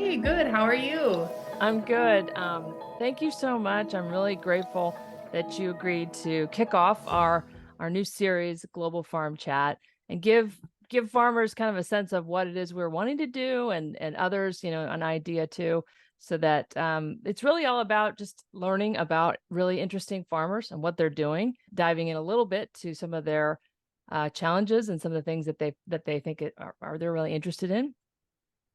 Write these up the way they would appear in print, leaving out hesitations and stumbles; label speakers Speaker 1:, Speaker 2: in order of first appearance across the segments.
Speaker 1: Hey, good. How are you?
Speaker 2: I'm good. Thank you so much. I'm really grateful that you agreed to kick off our new series, Global Farm Chat, and give farmers kind of a sense of what it is we're wanting to do, and others, an idea too, so that it's really all about just learning about really interesting farmers and what they're doing, diving in a little bit to some of their challenges and some of the things that they think are they're really interested in,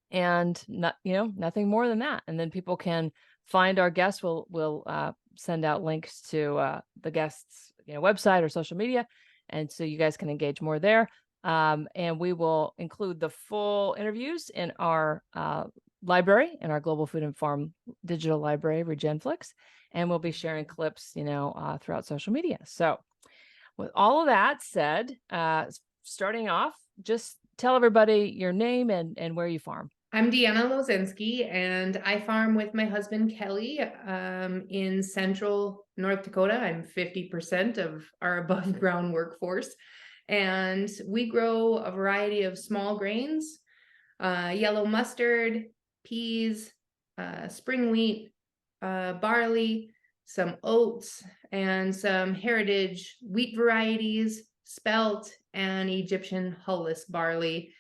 Speaker 2: and nothing more than that. And then people can find our guests. We'll send out links to the guests website or social media, and so you guys can engage more there. And we will include the full interviews in our library, in our Global Food and Farm digital library, regenflix, and we'll be sharing clips throughout social media. So with all of that said, starting off, just tell everybody your name and where you farm.
Speaker 1: I'm DeAnna Lozensky, and I farm with my husband Kelly in central North Dakota. I'm 50% of our above ground workforce, and we grow a variety of small grains, yellow mustard, peas, spring wheat, barley, some oats, and some heritage wheat varieties, spelt, and Egyptian hulless barley,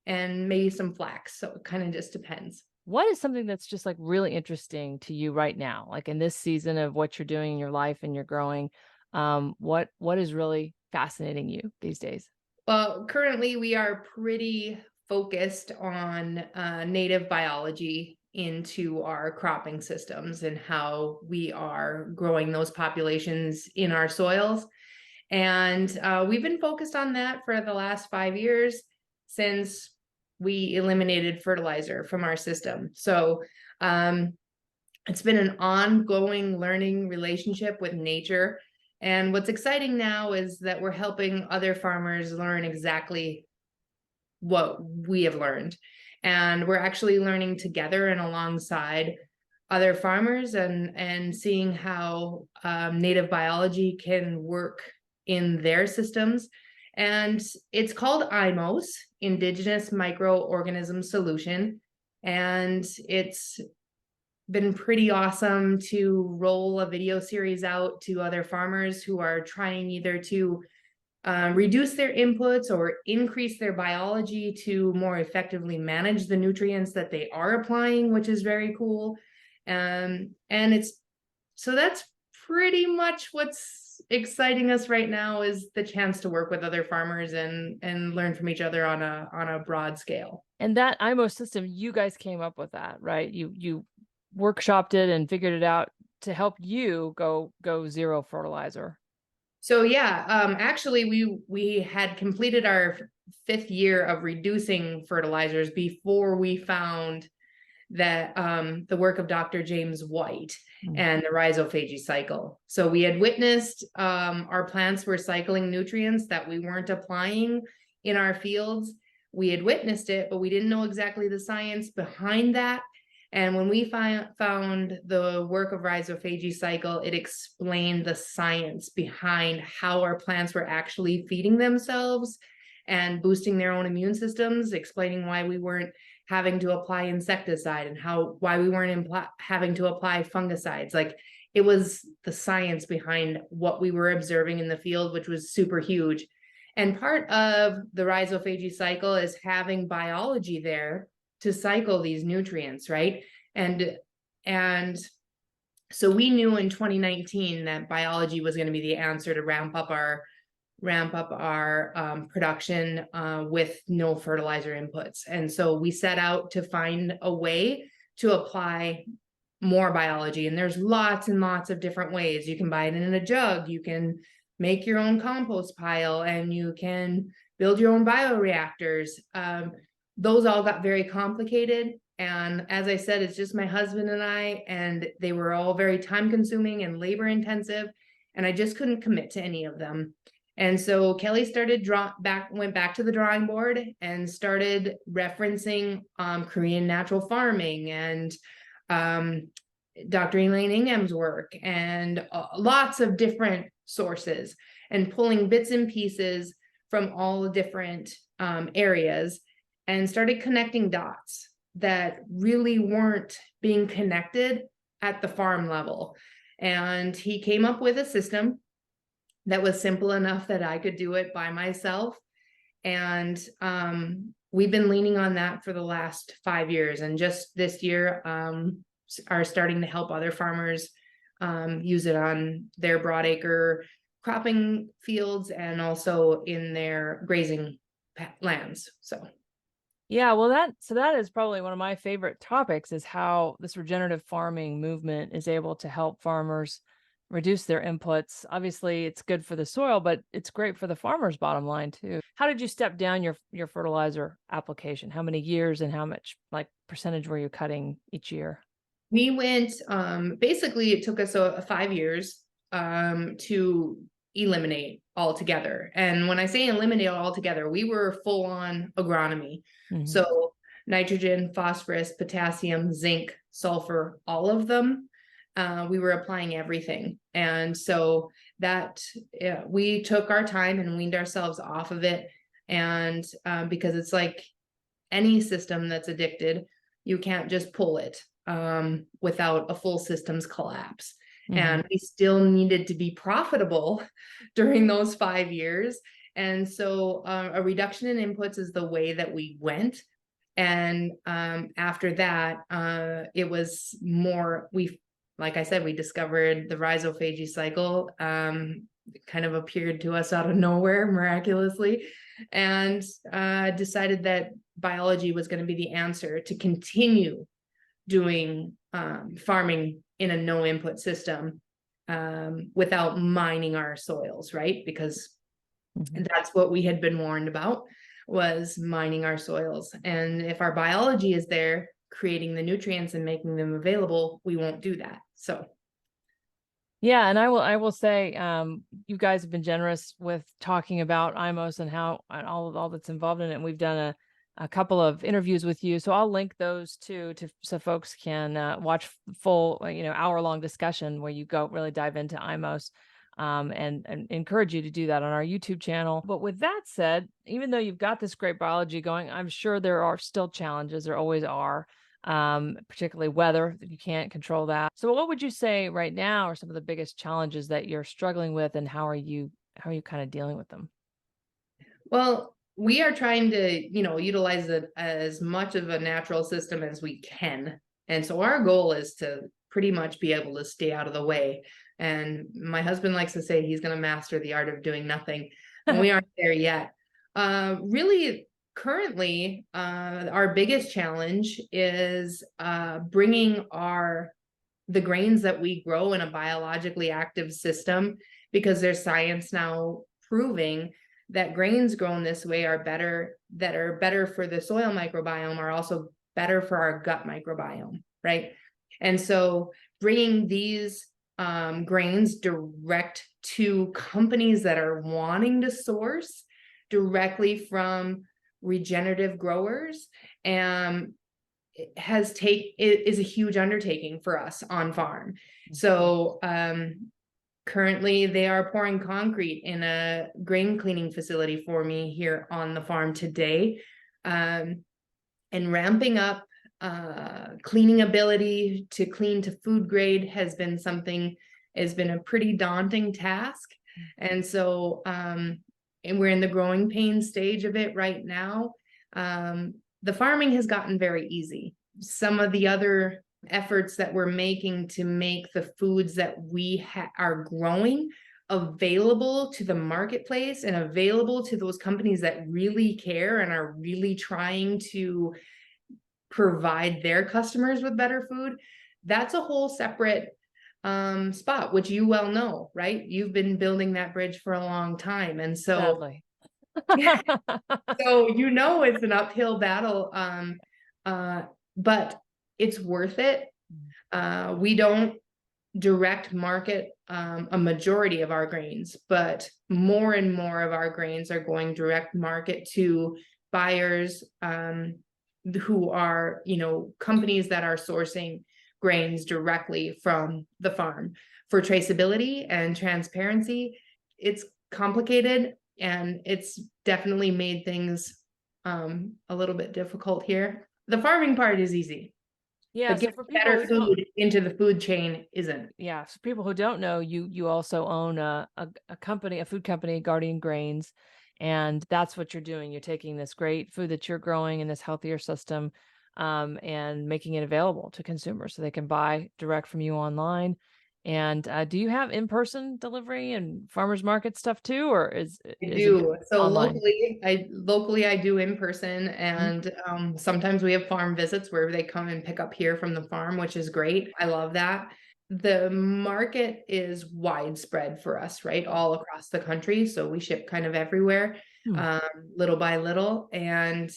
Speaker 1: and maybe some flax. So it kind of just depends.
Speaker 2: What is something that's just like really interesting to you right now, like in this season of what you're doing in your life and you're growing? What is really fascinating you these days?
Speaker 1: Well, currently we are pretty focused on native biology into our cropping systems and how we are growing those populations in our soils. And we've been focused on that for the last 5 years since we eliminated fertilizer from our system. So it's been an ongoing learning relationship with nature. And what's exciting now is that we're helping other farmers learn exactly what we have learned. And we're actually learning together and alongside other farmers, and seeing how native biology can work in their systems. And it's called IMOS, Indigenous Microorganism Solution. And it's been pretty awesome to roll a video series out to other farmers who are trying either to reduce their inputs or increase their biology to more effectively manage the nutrients that they are applying, which is very cool. And that's pretty much what's exciting us right now, is the chance to work with other farmers and learn from each other on a broad scale.
Speaker 2: And that IMO system, you guys came up with that, right? You workshopped it and figured it out to help you go zero fertilizer.
Speaker 1: So yeah, actually we had completed our 5th year of reducing fertilizers before we found that the work of Dr. James White and the rhizophagy cycle. So we had witnessed our plants were cycling nutrients that we weren't applying in our fields. We had witnessed it, but we didn't know exactly the science behind that. And when we found the work of rhizophagy cycle, it explained the science behind how our plants were actually feeding themselves and boosting their own immune systems, explaining why we weren't having to apply insecticide and why we weren't having to apply fungicides. Like, it was the science behind what we were observing in the field, which was super huge. And part of the rhizophagy cycle is having biology there to cycle these nutrients, right? And so we knew in 2019 that biology was going to be the answer to ramp up our production with no fertilizer inputs. And so we set out to find a way to apply more biology. And there's lots and lots of different ways. You can buy it in a jug, you can make your own compost pile, and you can build your own bioreactors. Those all got very complicated. And as I said, it's just my husband and I, and they were all very time consuming and labor intensive. And I just couldn't commit to any of them. And so Kelly went back to the drawing board and started referencing Korean natural farming and Dr. Elaine Ingham's work and lots of different sources, and pulling bits and pieces from all the different areas, and started connecting dots. that really weren't being connected at the farm level. And he came up with a system that was simple enough that I could do it by myself. And we've been leaning on that for the last 5 years. And just this year, are starting to help other farmers use it on their broadacre cropping fields and also in their grazing lands. So
Speaker 2: Yeah, well, that is probably one of my favorite topics, is how this regenerative farming movement is able to help farmers reduce their inputs. Obviously, it's good for the soil, but it's great for the farmer's bottom line too. How did you step down your fertilizer application? How many years and how much, like, percentage were you cutting each year?
Speaker 1: we went, basically it took us 5 years to eliminate altogether. And when I say eliminate altogether, we were full on agronomy.
Speaker 2: Mhm.
Speaker 1: So nitrogen, phosphorus, potassium, zinc, sulfur, all of them, we were applying everything. And so that we took our time and weaned ourselves off of it. And because it's like any system that's addicted, you can't just pull it without a full systems collapse. And we still needed to be profitable during those 5 years. And so a reduction in inputs is the way that we went. And after that, it was more, like I said, we discovered the rhizophagy cycle, kind of appeared to us out of nowhere miraculously, and decided that biology was going to be the answer to continue doing farming in a no input system without mining our soils, right? Because that's what we had been warned about, was mining our soils. And if our biology is there creating the nutrients and making them available, we won't do that. So
Speaker 2: yeah, and I will say, you guys have been generous with talking about IMOS and how and all that's involved in it. And we've done a couple of interviews with you, so I'll link those too, so folks can watch full, hour-long discussion where you go really dive into IMOS, and encourage you to do that on our YouTube channel. But with that said, even though you've got this great biology going, I'm sure there are still challenges. There always are, particularly weather. You can't control that. So what would you say right now are some of the biggest challenges that you're struggling with, and how are you kind of dealing with them?
Speaker 1: well, we are trying to, utilize it as much of a natural system as we can. And so our goal is to pretty much be able to stay out of the way. And my husband likes to say he's going to master the art of doing nothing. And we aren't there yet. Really, currently, our biggest challenge is bringing the grains that we grow in a biologically active system, because there's science now proving that grains grown this way are better for the soil microbiome, are also better for our gut microbiome, right? And so bringing these grains direct to companies that are wanting to source directly from regenerative growers is a huge undertaking for us on farm. So currently, they are pouring concrete in a grain cleaning facility for me here on the farm today. And ramping up cleaning ability to clean to food grade has been a pretty daunting task. And so, and we're in the growing pain stage of it right now. The farming has gotten very easy. Some of the other efforts that we're making to make the foods that we are growing available to the marketplace and available to those companies that really care and are really trying to provide their customers with better food, that's a whole separate spot, which you well know, right? You've been building that bridge for a long time. And so
Speaker 2: Sadly.
Speaker 1: so it's an uphill battle, but it's worth it. We don't direct market a majority of our grains, but more and more of our grains are going direct market to buyers who are, companies that are sourcing grains directly from the farm. For traceability and transparency, it's complicated, and it's definitely made things a little bit difficult here. the farming part is easy,
Speaker 2: Yeah,
Speaker 1: but
Speaker 2: so
Speaker 1: getting
Speaker 2: for people
Speaker 1: better
Speaker 2: who don't,
Speaker 1: food into the food chain isn't.
Speaker 2: yeah, for people who don't know, you also own a company, a food company, Guardian Grains, and that's what you're doing. You're taking this great food that you're growing in this healthier system, and making it available to consumers so they can buy direct from you online. And do you have in-person delivery and farmers market stuff too, or
Speaker 1: I
Speaker 2: is it
Speaker 1: do. So
Speaker 2: online?
Speaker 1: locally I do in person,
Speaker 2: Mhm.
Speaker 1: and sometimes we have farm visits where they come and pick up here from the farm, which is great. I love that. The market is widespread for us, right? All across the country. So we ship kind of everywhere,
Speaker 2: Hmm.
Speaker 1: um, little by little. And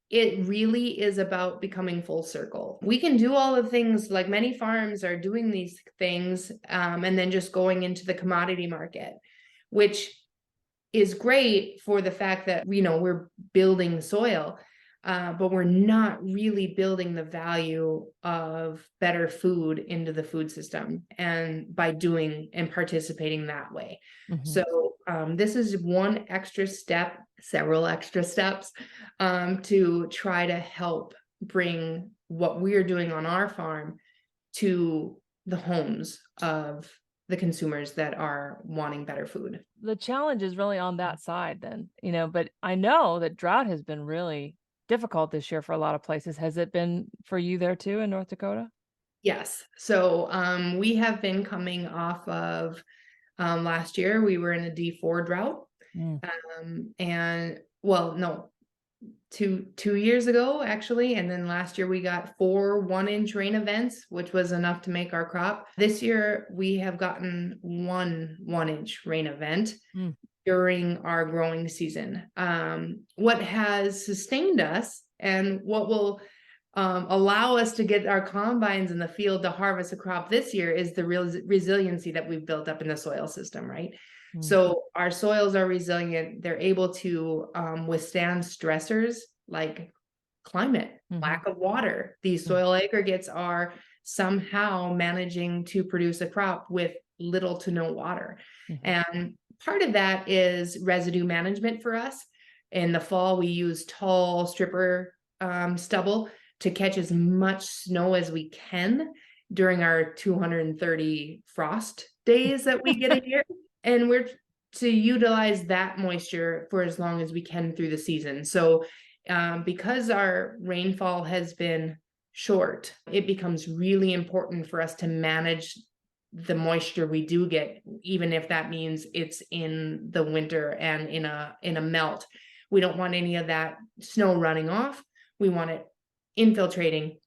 Speaker 1: it really is about becoming full circle. We can do all the things, like many farms are doing these things, and then just going into the commodity market, which is great for the fact that, you know, we're building soil, but we're not really building the value of better food into the food system, and by doing and participating that way.
Speaker 2: Mhm.
Speaker 1: So this is one extra step, several extra steps, to try to help bring what we're doing on our farm to the homes of the consumers that are wanting better food.
Speaker 2: The challenge is really on that side then, but I know that drought has been really difficult this year for a lot of places. Has it been for you there too in North Dakota?
Speaker 1: Yes. So we have been coming off of last year, we were in a D4 drought.
Speaker 2: Mm.
Speaker 1: And well, no, two years ago actually, and then last year we got 4 1-inch rain events, which was enough to make our crop. This year we have gotten 1 1-inch rain event
Speaker 2: Mm.
Speaker 1: during our growing season. What has sustained us and what will allow us to get our combines in the field to harvest a crop this year is the real resiliency that we've built up in the soil system, right?
Speaker 2: Mm.
Speaker 1: So our soils are resilient. They're able to withstand stressors like climate,
Speaker 2: Mhm.
Speaker 1: lack of water. These
Speaker 2: Mm.
Speaker 1: soil aggregates are somehow managing to produce a crop with little to no water.
Speaker 2: Mhm.
Speaker 1: And part of that is residue management for us. In the fall, we use tall stripper stubble to catch as much snow as we can during our 230 frost days that we get a year. And we're to utilize that moisture for as long as we can through the season. So because our rainfall has been short, it becomes really important for us to manage the moisture we do get, even if that means it's in the winter and in a melt. We don't want any of that snow running off. We want it infiltrating,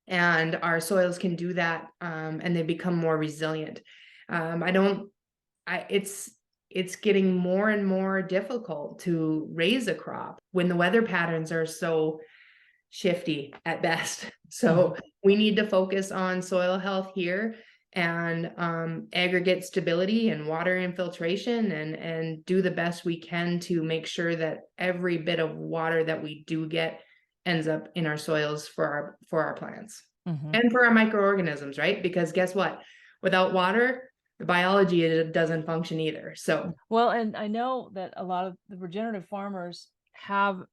Speaker 1: and our soils can do that, and they become more resilient. I don't I it's getting more and more difficult to raise a crop when the weather patterns are so shifty at best.
Speaker 2: Mhm.
Speaker 1: So we need to focus on soil health here, and aggregate stability and water infiltration, and do the best we can to make sure that every bit of water that we do get ends up in our soils for our plants
Speaker 2: Mhm.
Speaker 1: and for our microorganisms, right? Because guess what? Without water, the biology doesn't function either. So
Speaker 2: Well, and I know that a lot of the regenerative farmers have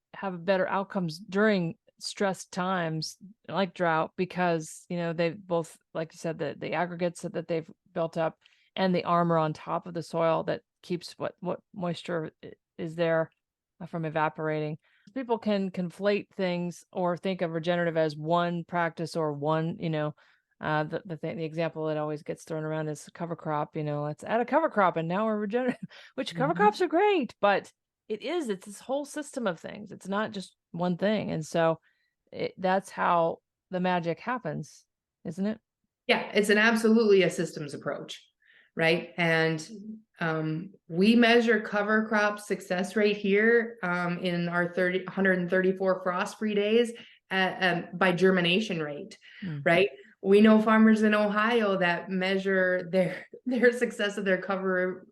Speaker 2: better outcomes during stressed times like drought because, they both, like you said, the aggregates that they've built up and the armor on top of the soil that keeps what moisture is there from evaporating. People can conflate things or think of regenerative as one practice or one, the example that always gets thrown around is cover crop. Let's add a cover crop and now we're regenerative, which cover
Speaker 1: mhm.
Speaker 2: crops are great, but it's this whole system of things. It's not just one thing. And so that's how the magic happens, isn't it?
Speaker 1: Yeah, it's an absolutely a systems approach, right? And we measure cover crop success rate here in our 134 frost-free days by germination rate,
Speaker 2: Mm.
Speaker 1: right? We know farmers in Ohio that measure their success of their cover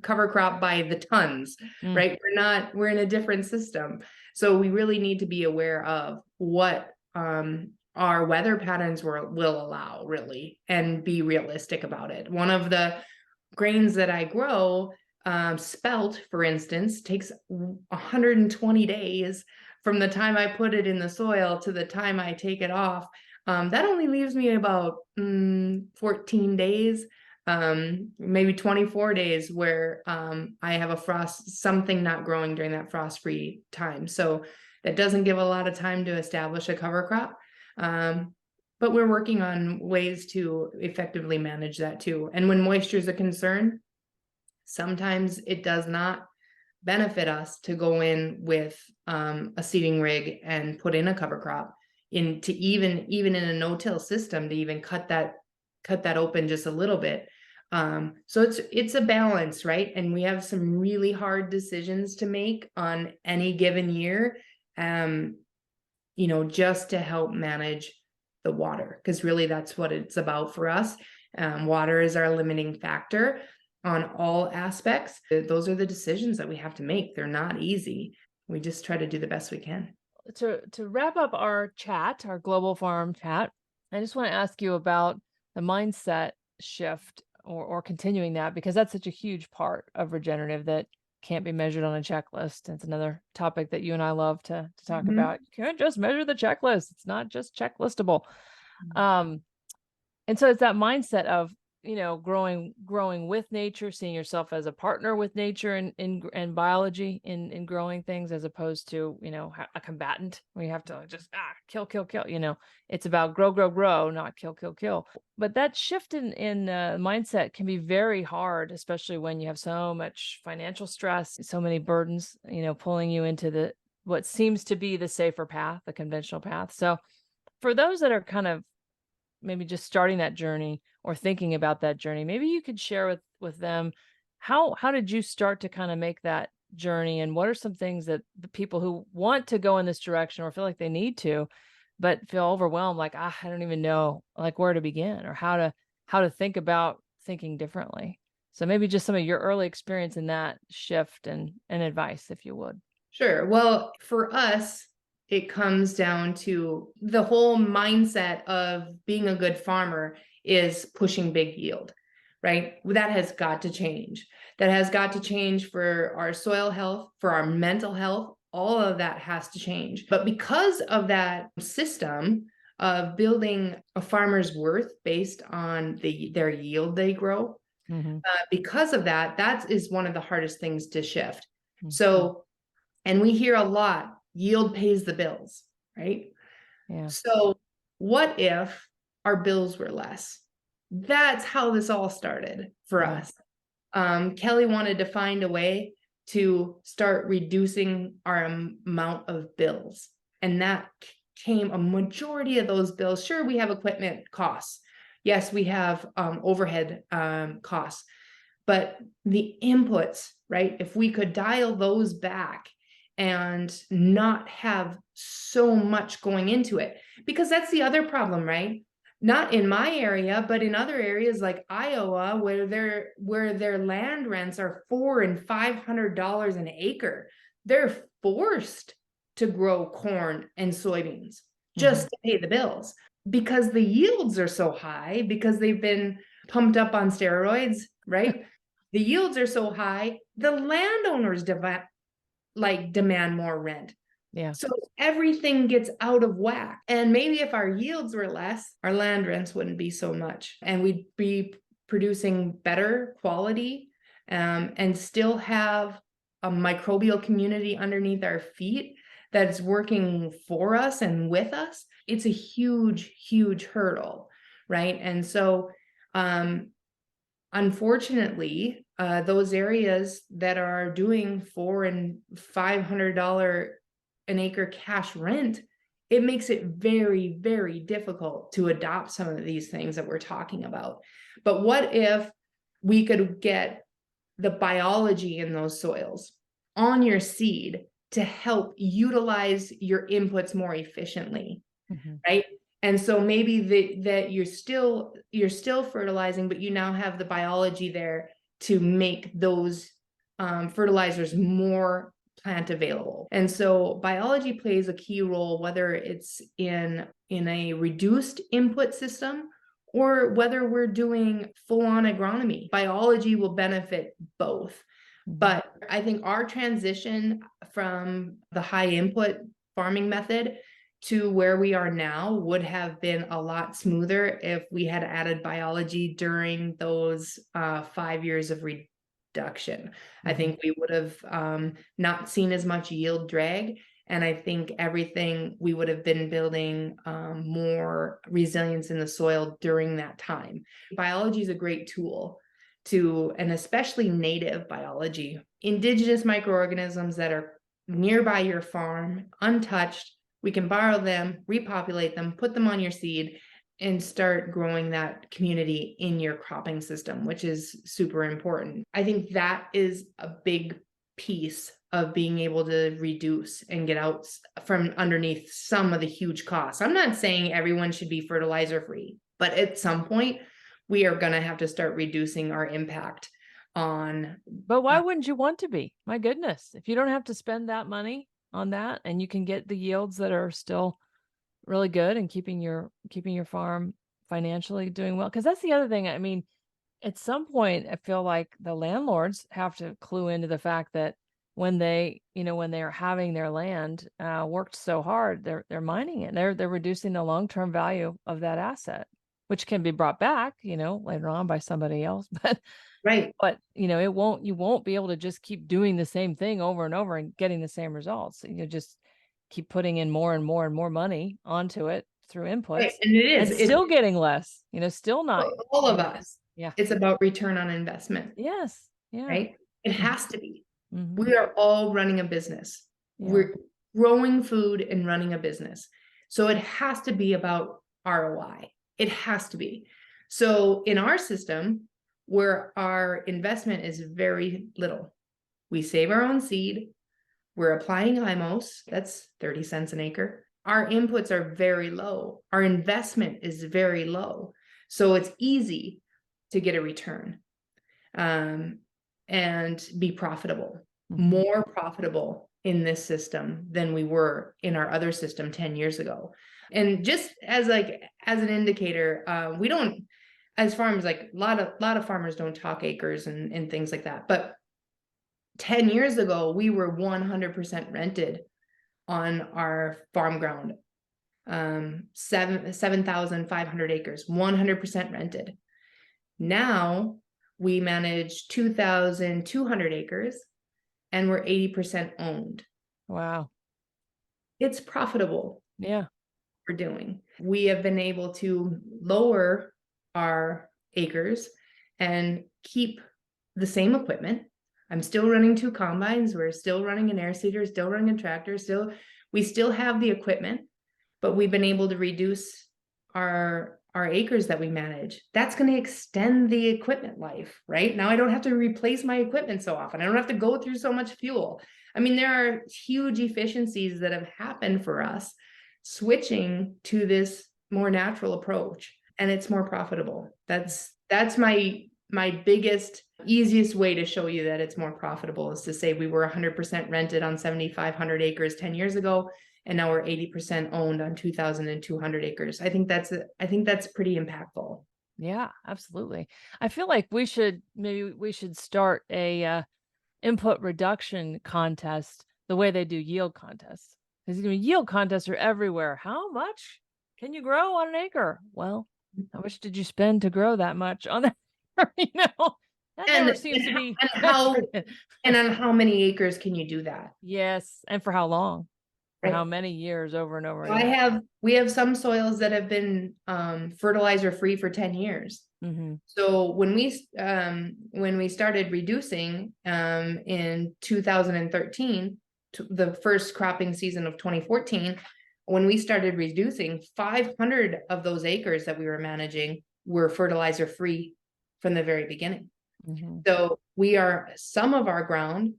Speaker 1: crop by the tons,
Speaker 2: Mm.
Speaker 1: right? We're in a different system. So we really need to be aware of what our weather patterns will allow, really, and be realistic about it. One of the grains that I grow, spelt, for instance, takes 120 days from the time I put it in the soil to the time I take it off, that only leaves me about 14 days, maybe 24 days where I have a frost, something not growing during that frost-free time. So that doesn't give a lot of time to establish a cover crop. But we're working on ways to effectively manage that too. And when moisture is a concern, sometimes it does not benefit us to go in with a seeding rig and put in a cover crop into even in a no-till system to even cut that open just a little bit. So it's a balance, right? And we have some really hard decisions to make on any given year, just to help manage the water, because really that's what it's about for us. Water is our limiting factor on all aspects. Those are the decisions that we have to make. They're not easy. We just try to do the best we can.
Speaker 2: To wrap up our chat, our global farm chat, I just want to ask you about the mindset shift or continuing that, because that's such a huge part of regenerative that can't be measured on a checklist. It's another topic that you and I love to talk
Speaker 1: Mhm.
Speaker 2: about. You can't just measure the checklist. It's not just checklistable. And so it's that mindset of, growing with nature, seeing yourself as a partner with nature and biology in growing things, as opposed to, a combatant where you have to just kill. It's about grow, not kill. But that shift in mindset can be very hard, especially when you have so much financial stress, so many burdens, pulling you into what seems to be the safer path, the conventional path. So for those that are kind of maybe just starting that journey or thinking about that journey, maybe you could share with them how did you start to kind of make that journey, and what are some things that the people who want to go in this direction or feel like they need to but feel overwhelmed, like I don't even know like where to begin or how to think about thinking differently. So maybe just some of your early experience in that shift and advice, if you would.
Speaker 1: Sure. Well, for us, it comes down to the whole mindset of being a good farmer is pushing big yield, right? That has got to change. That has got to change for our soil health, for our mental health. All of that has to change. But because of that system of building a farmer's worth based on their yield they grow, because of that, that is one of the hardest things to shift. So, and we hear a lot, yield pays the bills, right?
Speaker 2: Yeah.
Speaker 1: So what if our bills were less? That's how this all started for us. Kelly wanted to find a way to start reducing our amount of bills. And that came a majority of those bills. Sure, we have equipment costs. Yes, we have overhead costs. But the inputs, right? If we could dial those back and not have so much going into it, because that's the other problem, right? Not in my area, but in other areas like Iowa, where their land rents are $400 and $500 an acre, they're forced to grow corn and soybeans just to pay the bills because the yields are so high, because they've been pumped up on steroids, right? The yields are so high, the landowners demand more rent.
Speaker 2: Yeah.
Speaker 1: So everything gets out of whack. And maybe if our yields were less, our land rents wouldn't be so much. And we'd be producing better quality and still have a microbial community underneath our feet that's working for us and with us. It's a huge, huge hurdle, right? And so unfortunately, those areas that are doing $400 and $500 an acre cash rent, it makes it very, very difficult to adopt some of these things that we're talking about. But what if we could get the biology in those soils on your seed to help utilize your inputs more efficiently, right? And so maybe that you're still fertilizing, but you now have the biology there to make those fertilizers more plant available. And so biology plays a key role, whether it's in a reduced input system or whether we're doing full-on agronomy. Biology will benefit both. But I think our transition from the high input farming method to where we are now would have been a lot smoother if we had added biology during those 5 years of reduction. I think we would have not seen as much yield drag. And I think we would have been building more resilience in the soil during that time. Biology is a great tool and especially native biology, indigenous microorganisms that are nearby your farm, untouched. We can borrow them, repopulate them, put them on your seed, and start growing that community in your cropping system, which is super important. I think that is a big piece of being able to reduce and get out from underneath some of the huge costs. I'm not saying everyone should be fertilizer free, but at some point we are going to have to start reducing our impact on.
Speaker 2: But why wouldn't you want to be? My goodness, if you don't have to spend that money on that and you can get the yields that are still really good and keeping your farm financially doing well. Because that's the other thing. I mean, at some point, I feel like the landlords have to clue into the fact that when they are having their land worked so hard, they're mining it. They're reducing the long-term value of that asset, which can be brought back, later on by somebody else. But
Speaker 1: Right.
Speaker 2: But you won't be able to just keep doing the same thing over and over and getting the same results. You just keep putting in more and more and more money onto it through inputs.
Speaker 1: Right. And it's
Speaker 2: still getting less, still not.
Speaker 1: All of us.
Speaker 2: Yeah.
Speaker 1: It's about return on investment.
Speaker 2: Yes. Yeah.
Speaker 1: Right. It has to be.
Speaker 2: Mm-hmm.
Speaker 1: We are all running a business. Yeah. We're growing food and running a business. So it has to be about ROI. It has to be. So in our system, where our investment is very little, we save our own seed. We're applying IMOS. That's 30 cents an acre. Our inputs are very low. Our investment is very low. So it's easy to get a return and be profitable, more profitable in this system than we were in our other system 10 years ago. And just as an indicator, we don't, as farmers, a lot of farmers don't talk acres and things like that. But 10 years ago, we were 100% rented on our farm ground. 7,500 acres, 100% rented. Now we manage 2,200 acres and we're 80% owned.
Speaker 2: Wow.
Speaker 1: It's profitable.
Speaker 2: Yeah.
Speaker 1: We're doing. We have been able to lower our acres and keep the same equipment. I'm still running 2 combines. We're still running an air seeder, still running a tractor. We still have the equipment, but we've been able to reduce our acres that we manage. That's going to extend the equipment life, right? Now I don't have to replace my equipment so often. I don't have to go through so much fuel. I mean, there are huge efficiencies that have happened for us switching to this more natural approach, and it's more profitable. That's my biggest, easiest way to show you that it's more profitable is to say we were 100% rented on 7,500 acres 10 years ago, and now we're 80% owned on 2,200 acres. I think that's pretty impactful.
Speaker 2: Yeah, absolutely. I feel like we should start a input reduction contest the way they do yield contests. Because yield contests are everywhere. How much can you grow on an acre? Well, how much did you spend to grow that much on that? That never seems to be.
Speaker 1: And on how many acres can you do that?
Speaker 2: Yes, and for how long? For how many years over and over
Speaker 1: again? We have some soils that have been fertilizer free for 10 years. So when we started reducing in 2013, the first cropping season of 2014, when we started reducing, 500 of those acres that we were managing were fertilizer free from the very beginning. So some of our ground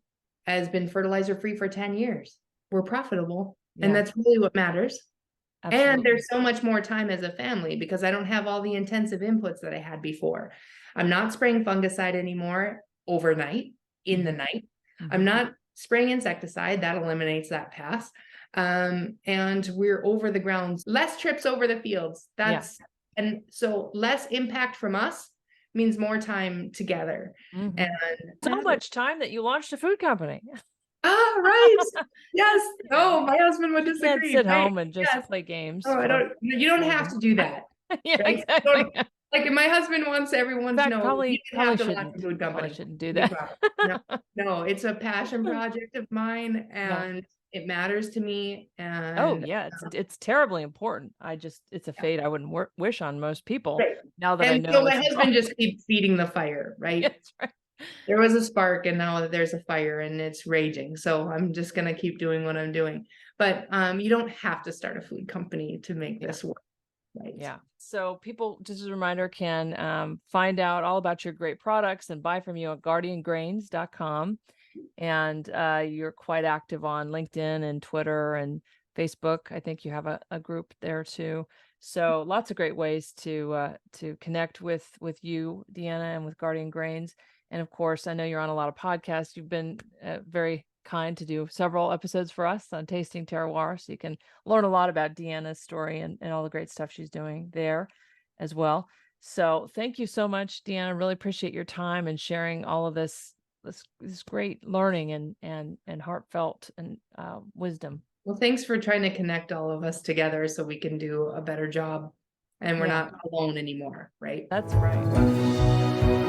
Speaker 1: has been fertilizer free for 10 years. We're profitable. And that's really what matters. Absolutely. And there's so much more time as a family because I don't have all the intensive inputs that I had before. I'm not spraying fungicide anymore overnight in the night. I'm not spraying insecticide. That eliminates that pass. And we're over the ground, less trips over the fields. And so less impact from us means more time together. And
Speaker 2: so much time that you launched a food company.
Speaker 1: Ah, right. Yes. Oh, my husband would
Speaker 2: You can't
Speaker 1: disagree.
Speaker 2: sit
Speaker 1: Right.
Speaker 2: home and just
Speaker 1: Yes.
Speaker 2: play games
Speaker 1: Oh,
Speaker 2: for
Speaker 1: you don't
Speaker 2: a
Speaker 1: have
Speaker 2: living.
Speaker 1: to do that.
Speaker 2: Yeah,
Speaker 1: Right?
Speaker 2: exactly.
Speaker 1: Like if my husband wants everyone
Speaker 2: In
Speaker 1: to
Speaker 2: fact,
Speaker 1: know, you didn't have to launch a food
Speaker 2: probably
Speaker 1: company
Speaker 2: shouldn't do
Speaker 1: to be
Speaker 2: that.
Speaker 1: profitable. No, no, it's a passion project of mine
Speaker 2: Yeah.
Speaker 1: and it matters to me.
Speaker 2: Oh
Speaker 1: And
Speaker 2: yeah, it's terribly important. It's a
Speaker 1: yeah,
Speaker 2: fate I wouldn't wish on most people.
Speaker 1: right.
Speaker 2: Now that I
Speaker 1: And
Speaker 2: know
Speaker 1: so my
Speaker 2: what's
Speaker 1: husband
Speaker 2: involved.
Speaker 1: just keeps feeding the fire, right?
Speaker 2: That's right.
Speaker 1: There was a spark and now there's a fire and it's raging. So I'm just gonna keep doing what I'm doing. But you don't have to start a food company to make
Speaker 2: Yeah.
Speaker 1: this work, right?
Speaker 2: Yeah. So people, just as a reminder, can find out all about your great products and buy from you at guardiangrains.com. And you're quite active on LinkedIn and Twitter and Facebook. I think you have a group there too. So lots of great ways to connect with you, DeAnna, and with Guardian Grains. And of course, I know you're on a lot of podcasts. You've been very kind to do several episodes for us on Tasting Terroir, so you can learn a lot about DeAnna's story and all the great stuff she's doing there as well. So thank you so much, DeAnna. Really appreciate your time and sharing all of this great learning and heartfelt and wisdom.
Speaker 1: Well, thanks for trying to connect all of us together so we can do a better job and we're
Speaker 2: Yeah,
Speaker 1: not alone anymore, right?
Speaker 2: that's right.